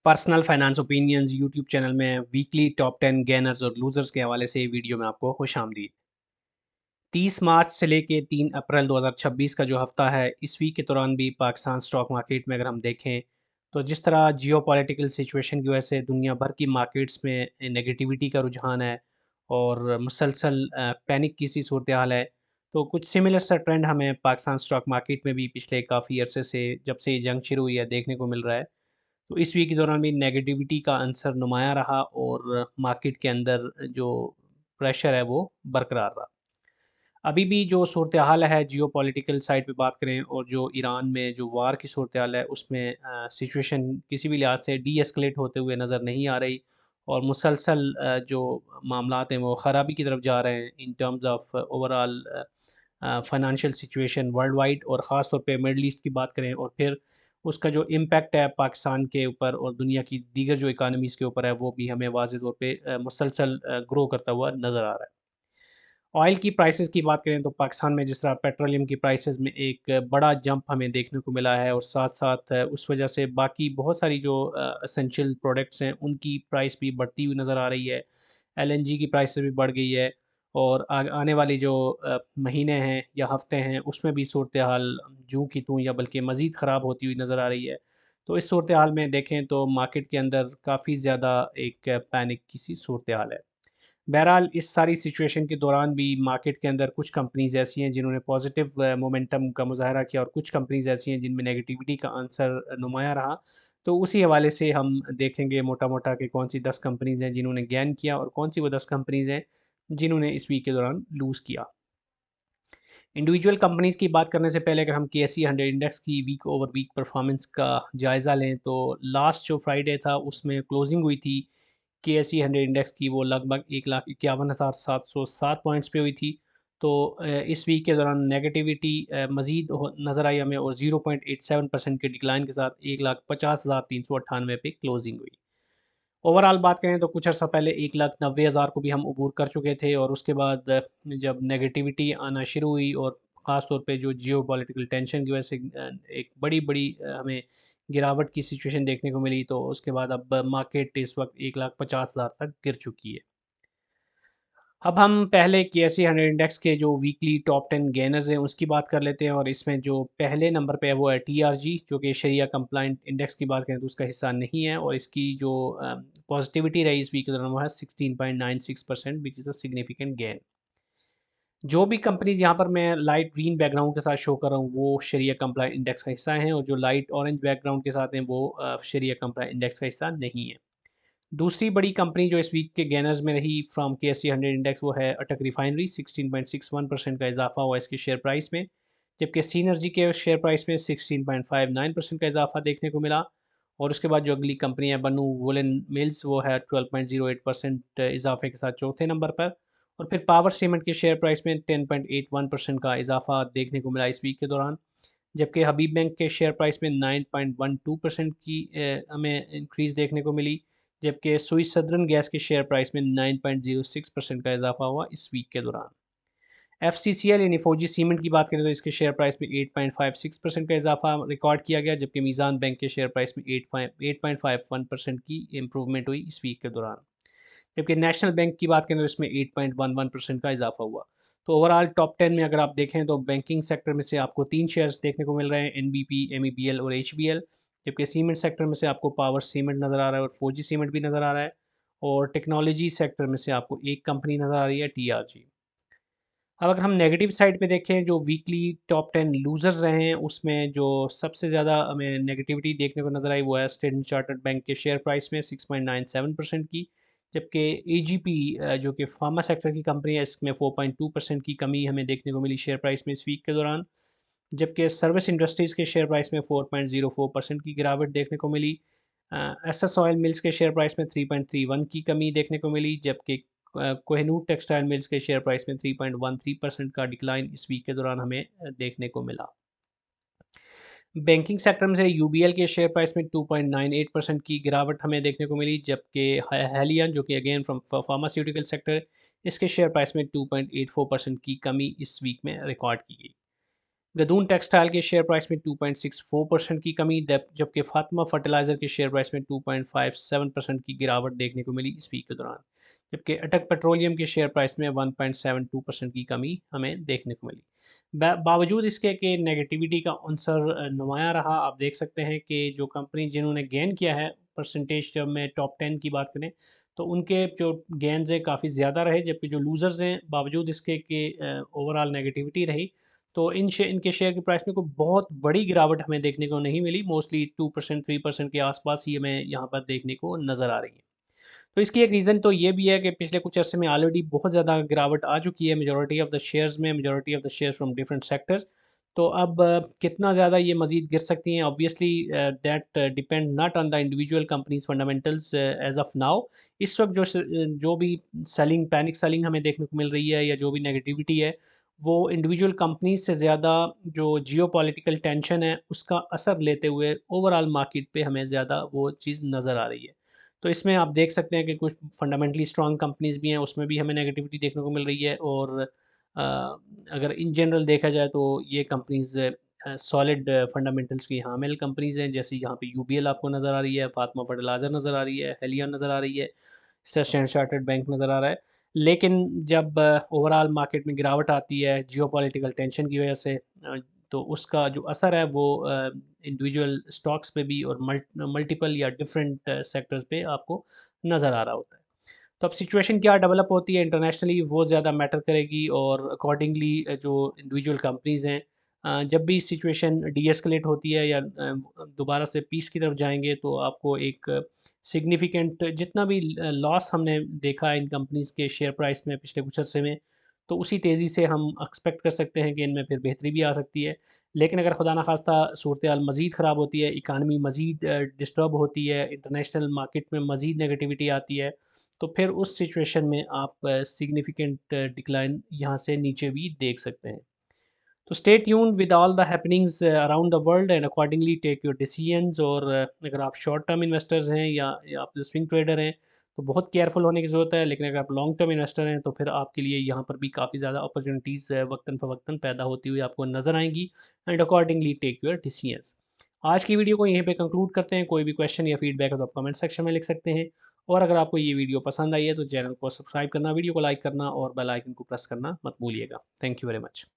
Personal finance opinions YouTube channel में weekly top 10 gainers और losers के हवाले से वीडियो में आपको खुशामदीद। 30 मार्च से लेके 3 अप्रैल 2026 का जो हफ्ता है, इस वीक के दौरान भी पाकिस्तान स्टॉक मार्केट में अगर हम देखें, तो जिस तरह जियोपॉलिटिकल सिचुएशन की वजह से दुनिया भर की मार्केट्स में नेगेटिविटी का रुझान है और मुसलसल पैनिक की सी सूरत हाल है। तो कुछ सिमिलर सा ट्रेंड हमें पाकिस्तान स्टॉक मार्केट में भी पिछले काफ़ी अरसे से, जब से ये जंग शुरू हुई है, देखने को मिल रहा है। तो इस वीक के दौरान भी नेगेटिविटी का अंसर नुमाया रहा और मार्केट के अंदर जो प्रेशर है वो बरकरार रहा। अभी भी जो सूरत हाल है जियोपॉलिटिकल साइड पे बात करें और जो ईरान में जो वार की सूरत हाल है उसमें सिचुएशन किसी भी लिहाज से डी एस्केलेट होते हुए नज़र नहीं आ रही और मुसलसल जो मामलात हैं वो ख़राबी की तरफ जा रहे हैं in terms of overall financial situation world wide और ख़ास तौर पे मिडल ईस्ट की बात करें और फिर उसका जो इम्पैक्ट है पाकिस्तान के ऊपर और दुनिया की दीगर जो इकानमीज़ के ऊपर है वो भी हमें वाज़ेह तौर पे मुसलसल ग्रो करता हुआ नज़र आ रहा है। ऑयल की प्राइसेस की बात करें तो पाकिस्तान में जिस तरह पेट्रोलियम की प्राइसेस में एक बड़ा जंप हमें देखने को मिला है और साथ-साथ उस वजह से बाकी बहुत सारी जो एसेंशियल प्रोडक्ट्स हैं उनकी प्राइस भी बढ़ती हुई नज़र आ रही है। एलएनजी की प्राइसेस भी बढ़ गई है और आने वाली जो महीने हैं या हफ्ते हैं उसमें भी सूरत हाल जूँ की तूँ या बल्कि मज़ीद ख़राब होती हुई नज़र आ रही है। तो इस सूरत हाल में देखें तो मार्केट के अंदर काफ़ी ज़्यादा एक पैनिक की सी सूरत हाल है। बहरहाल इस सारी सिचुएशन के दौरान भी मार्केट के अंदर कुछ कंपनीज़ ऐसी हैं जिन्होंने पॉजिटिव मोमेंटम का मुज़ाहरा किया और कुछ कंपनीज़ ऐसी हैं जिनमें नेगेटिविटी का आंसर नुमाया रहा। तो उसी हवाले से हम देखेंगे मोटा-मोटा कि कौन-सी 10 कंपनीज़ हैं जिन्होंने गेन किया और कौन-सी वो 10 कंपनीज़ हैं जिन्होंने इस वीक के दौरान लूज़ किया। इंडिविजुअल कंपनीज़ की बात करने से पहले अगर हम केएसई 100 इंडेक्स की वीक ओवर वीक परफॉर्मेंस का जायज़ा लें तो लास्ट जो फ्राइडे था उसमें क्लोजिंग हुई थी केएसई 100 इंडेक्स की वो लगभग 1,51,707 पॉइंट्स पे हुई थी। तो इस वीक के दौरान नेगेटिविटी मज़ीद नज़र आई हमें और 0.87% के डिक्लाइन के साथ 1,50,398 पे क्लोजिंग हुई। ओवरऑल बात करें तो कुछ अर्सा पहले 1,90,000 को भी हम अबूर कर चुके थे और उसके बाद जब नेगेटिविटी आना शुरू हुई और ख़ास तौर पे जो जियोपॉलिटिकल टेंशन की वजह से एक बड़ी-बड़ी हमें गिरावट की सिचुएशन देखने को मिली, तो उसके बाद अब मार्केट इस वक्त 1,50,000 तक गिर चुकी है। अब हम पहले केएसई 100 इंडेक्स के जो वीकली टॉप 10 गेनर्स हैं उसकी बात कर लेते हैं और इसमें जो पहले नंबर पे है वो है टीआरजी, जो कि शरिया कंप्लाइंट इंडेक्स की बात करें तो उसका हिस्सा नहीं है और इसकी जो पॉजिटिविटी रही इस वीक के दौरान वो है 16.96% which is a significant gain. जो भी कंपनीज यहाँ पर मैं लाइट ग्रीन बैकग्राउंड के साथ शो कर रहा हूँ वो शरिया कंप्लाइंट इंडेक्स का हिस्सा हैं और जो लाइट ऑरेंज बैकग्राउंड के साथ हैं वो शरिया कंप्लाइंट इंडेक्स का हिस्सा नहीं है। दूसरी बड़ी कंपनी जो इस वीक के गेनर्स में रही फ्रॉम केएसई 100 इंडेक्स वो है अटक रिफाइनरी। 16.61% का इजाफा हुआ इसके शेयर प्राइस में, जबकि सीनर्जी के शेयर प्राइस में 16.59% का इजाफा देखने को मिला। और उसके बाद जो अगली कंपनी है बन्नू वुलन मिल्स वो है 12.08% इजाफे के साथ चौथे नंबर पर। और फिर पावर सीमेंट के शेयर प्राइस में 10.81% का इजाफा देखने को मिला इस वीक के दौरान, जबकि हबीब बैंक के शेयर प्राइस में 9.12% की हमें इंक्रीज़ देखने को मिली, जबकि स्विस सदर्न गैस के शेयर प्राइस में 9.06% का इजाफा हुआ इस वीक के दौरान। एफसीसीएल यानी फौजी सीमेंट की बात करें तो इसके शेयर प्राइस में 8.56% का इजाफा रिकॉर्ड किया गया, जबकि मीज़ान बैंक के शेयर प्राइस में 8.51% की इम्प्रूवमेंट हुई इस वीक के दौरान। जबकि नेशनल बैंक की बात करें तो इसमें 8.11% का इजाफा हुआ। तो ओवरऑल टॉप 10 में अगर आप देखें तो बैंकिंग सेक्टर में से आपको 3 शेयर्स देखने को मिल रहे हैं, एनबीपी, एमईबीएल और एचबीएल। जबकि सीमेंट सेक्टर में से आपको पावर सीमेंट नज़र आ रहा है और फौजी सीमेंट भी नज़र आ रहा है। और टेक्नोलॉजी सेक्टर में से आपको एक कंपनी नज़र आ रही है, टीआरजी। अब अगर हम नेगेटिव साइड पे देखें जो वीकली टॉप 10 लूज़र्स रहे हैं उसमें जो सबसे ज़्यादा हमें नेगेटिविटी देखने को नज़र आई वो है स्टैंडर्ड चार्टर्ड बैंक के शेयर प्राइस में 6.97% की, जबकि एजीपी जो कि फार्मा सेक्टर की कंपनी है इसमें 4.2% की कमी हमें देखने को मिली शेयर प्राइस में इस वीक के दौरान, जबकि सर्विस इंडस्ट्रीज़ के शेयर प्राइस में 4.04% की गिरावट देखने को मिली। एसएस ऑयल मिल्स के शेयर प्राइस में 3.31 की कमी देखने को मिली, जबकि कोहिनूर टेक्सटाइल मिल्स के शेयर प्राइस में 3.13% का डिक्लाइन इस वीक के दौरान हमें देखने को मिला। बैंकिंग सेक्टर में से यूबीएल के शेयर प्राइस में 2.98% की गिरावट हमें देखने को मिली, जबकि हेलियन जो कि अगेन फ्रॉम फार्मास्यूटिकल सेक्टर इसके शेयर प्राइस में 2.84% की कमी इस वीक में रिकॉर्ड की गई। गदून टेक्सटाइल के शेयर प्राइस में 2.64% की कमी, जबकि फातिमा फर्टिलाइज़र के शेयर प्राइस में 2.57% की गिरावट देखने को मिली इस वीक के दौरान। जबकि अटक पेट्रोलियम के शेयर प्राइस में 1.72% की कमी हमें देखने को मिली। बावजूद इसके कि नेगेटिविटी का अंसर नुमाया रहा, आप देख सकते हैं कि जो कंपनी जिन्होंने गेन किया है परसेंटेज जब में टॉप 10 की बात करें, तो उनके जो गेंस हैं काफ़ी ज़्यादा रहे, जबकि जो लूज़र्स हैं बावजूद इसके कि ओवरऑल नेगेटिविटी रही, तो इनके शेयर की प्राइस में कोई बहुत बड़ी गिरावट हमें देखने को नहीं मिली। मोस्टली 2% 3% के आसपास ही हमें यहाँ पर देखने को नज़र आ रही है। तो इसकी एक रीज़न तो ये भी है कि पिछले कुछ अर्से में ऑलरेडी बहुत ज़्यादा गिरावट आ चुकी है majority of the shares from different sectors. तो अब कितना ज़्यादा ये मज़ीद गिर सकती हैं, obviously that depend not on the individual companies fundamentals as of now. इस वक्त जो भी पैनिक सेलिंग हमें देखने को मिल रही है या जो भी नेगेटिविटी है, वो इंडिविजुअल कंपनीज से ज़्यादा जो जियोपॉलिटिकल टेंशन है उसका असर लेते हुए ओवरऑल मार्केट पे हमें ज़्यादा वो चीज़ नज़र आ रही है। तो इसमें आप देख सकते हैं कि कुछ फंडामेंटली स्ट्रॉन्ग कंपनीज़ भी हैं, उसमें भी हमें नेगेटिविटी देखने को मिल रही है। और अगर इन जनरल देखा जाए तो ये कंपनीज़ सॉलिड फंडामेंटल्स की हामिल कंपनीज़ हैं। जैसे यहाँ पे यूबीएल आपको नज़र आ रही है, फातिमा फर्टिलाइज़र नज़र आ रही है, हेलियन नज़र आ रही है, स्टैंडर्ड चार्टर्ड बैंक नज़र आ रहा है। लेकिन जब ओवरऑल मार्केट में गिरावट आती है जियोपॉलिटिकल टेंशन की वजह से, तो उसका जो असर है वो इंडिविजुअल स्टॉक्स पे भी और मल्टीपल या डिफरेंट सेक्टर्स पे आपको नज़र आ रहा होता है। तो अब सिचुएशन क्या डेवलप होती है इंटरनेशनली, वो ज़्यादा मैटर करेगी। और अकॉर्डिंगली जो इंडिविजुअल कंपनीज़ हैं, जब भी सिचुएशन डीएस्केलेट होती है या दोबारा से पीस की तरफ जाएंगे, तो आपको एक सिग्निफिकेंट जितना भी लॉस हमने देखा है इन कंपनीज़ के शेयर प्राइस में पिछले कुछ अर्से में, तो उसी तेज़ी से हम एक्सपेक्ट कर सकते हैं कि इनमें फिर बेहतरी भी आ सकती है। लेकिन अगर खुदा न खास्ता सूरत हाल मज़ीद ख़राब होती है, इकानमी मज़ीद डिस्टर्ब होती है, इंटरनेशनल मार्केट में मज़ीद नेगेटिविटी आती है, तो फिर उस सिचुएशन में आप सिग्निफिकेंट डिक्लाइन यहाँ से नीचे भी देख सकते हैं। तो stay tuned with all the happenings around the world and accordingly take your decisions. और अगर आप शॉर्ट टर्म इन्वेस्टर्स हैं या आप स्विंग ट्रेडर हैं, तो बहुत केयरफुल होने की ज़रूरत है। लेकिन अगर आप लॉन्ग टर्म इन्वेस्टर हैं, तो फिर आपके लिए यहाँ पर भी काफ़ी ज़्यादा अपॉर्चुनिटीज़ वक्तन फ़वक्तन पैदा होती हुई आपको नज़र आएंगी। And accordingly take your decisions. आज की वीडियो को यहीं पे कंक्लूड करते हैं। कोई भी क्वेश्चन या फीडबैक है तो आप कमेंट सेक्शन में लिख सकते हैं। और अगर आपको ये वीडियो पसंद आई है तो चैनल को सब्सक्राइब करना, वीडियो को लाइक करना और बेल आइकन को प्रेस करना मत भूलिएगा। Thank you very much.